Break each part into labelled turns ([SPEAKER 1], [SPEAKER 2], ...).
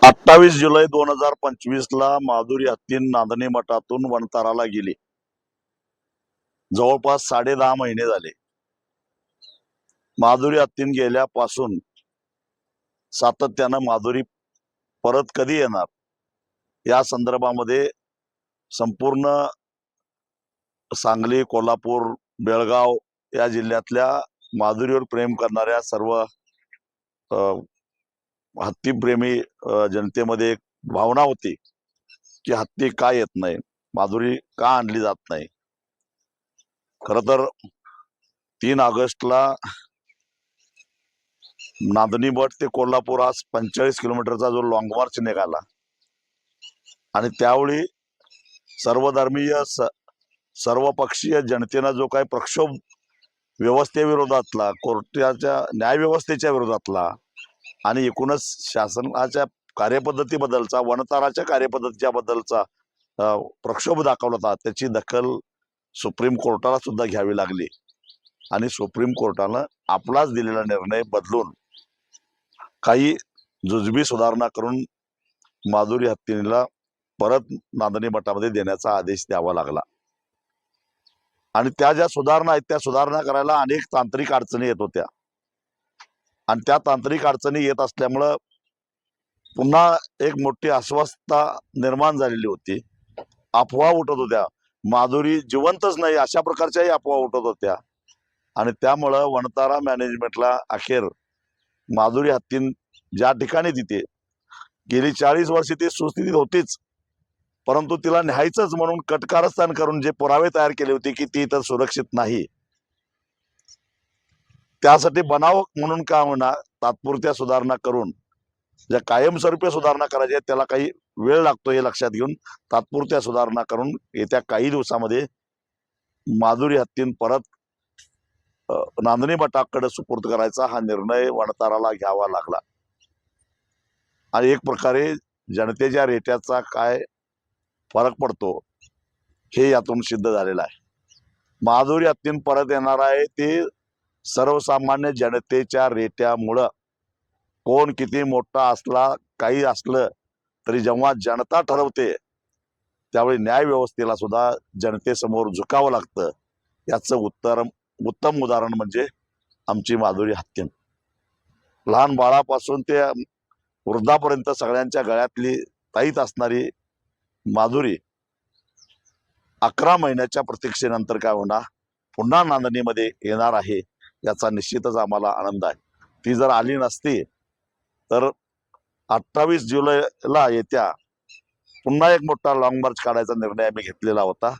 [SPEAKER 1] 28 जुलै 2025 ला माधुरी हत्तीन नांदणी मठातून वणताराला गेली. जवळपास 10.5 महिने झाले. माधुरी हत्तीन गेल्यापासून सातत्यानं माधुरी परत कधी येणार या संदर्भामध्ये संपूर्ण सांगली, कोल्हापूर, बेळगाव या जिल्ह्यातल्या माधुरीवर प्रेम करणाऱ्या सर्व हत्तीप्रेमी जनतेमध्ये एक भावना होती की हत्ती का येत नाही, माधुरी का आणली जात नाही. खर तर 3 ऑगस्टला नांदणी मठ ते कोल्हापूर हा 45 किलोमीटरचा जो लॉंग मार्च निघाला आणि त्यावेळी सर्वधर्मीय सर्वपक्षीय जनतेनं जो काही प्रक्षोभ व्यवस्थेविरोधातला, कोर्टाच्या न्याय व्यवस्थेच्या विरोधातला आणि एकूणच शासनाच्या कार्यपद्धतीबद्दलचा, वणताराच्या कार्यपद्धतीच्या बद्दलचा प्रक्षोभ दाखवला होता, त्याची दखल सुप्रीम कोर्टाला सुद्धा घ्यावी लागली आणि सुप्रीम कोर्टानं आपलाच दिलेला निर्णय बदलून काही जुजबी सुधारणा करून माधुरी हत्तीला परत नांदणी मठामध्ये देण्याचा आदेश द्यावा लागला. आणि त्या ज्या सुधारणा आहेत त्या सुधारणा करायला अनेक तांत्रिक अडचणी येत होत्या आणि त्या तांत्रिक अडचणी येत असल्यामुळं पुन्हा एक मोठी अस्वस्थता निर्माण झालेली होती. अफवा उठत होत्या, माधुरी जिवंतच नाही अशा प्रकारच्याही अफवा उठत होत्या आणि त्यामुळं वणतारा मॅनेजमेंटला अखेर माधुरी हत्तीन ज्या ठिकाणी तिथे गेली 40 वर्षे ती सुस्थितीत होतीच, परंतु तिला न्यायचंच म्हणून कटकारस्थान करून जे पुरावे तयार केले होते की ती इतर सुरक्षित नाही, त्यासाठी बनाव म्हणून का होणार तात्पुरत्या सुधारणा करून ज्या कायमस्वरूपी सुधारणा करायच्या त्याला काही वेळ लागतो हे लक्षात घेऊन तात्पुरत्या सुधारणा करून येत्या काही दिवसामध्ये माधुरी हत्तीन परत नांदणी मठाकडे सुपूर्द करायचा हा निर्णय वणताराला घ्यावा लागला. आणि एक प्रकारे जनतेच्या रेट्याचा काय फरक पडतो हे यातून सिद्ध झालेलं आहे. माधुरी हत्तीन परत येणार आहे ते सर्वसामान्य जनतेच्या रेट्यामुळं. कोण किती मोठा असला काही असलं तरी जेव्हा जनता ठरवते त्यावेळी न्याय व्यवस्थेला सुद्धा जनतेसमोर झुकावं लागतं. याचं उत्तम उदाहरण म्हणजे आमची माधुरी हत्तीन. लहान बाळापासून ते वृद्धापर्यंत सगळ्यांच्या गळ्यातली ताईत असणारी माधुरी 11 महिन्याच्या प्रतीक्षेनंतर काय होणार पुन्हा नांदणीमध्ये येणार आहे याचा निश्चितच आम्हाला आनंद आहे. ती जर आली नसती तर 28 जुलैला येत्या पुन्हा एक मोठा लॉंग मार्च काढायचा निर्णय आम्ही घेतलेला होता.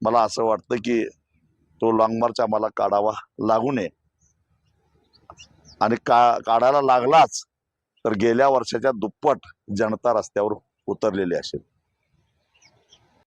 [SPEAKER 1] मला असं वाटतं की तो लॉंग मार्च आम्हाला काढावा लागू नये आणि काढायला लागलाच तर गेल्या वर्षाच्या दुप्पट जनता रस्त्यावर उतरलेली असेल.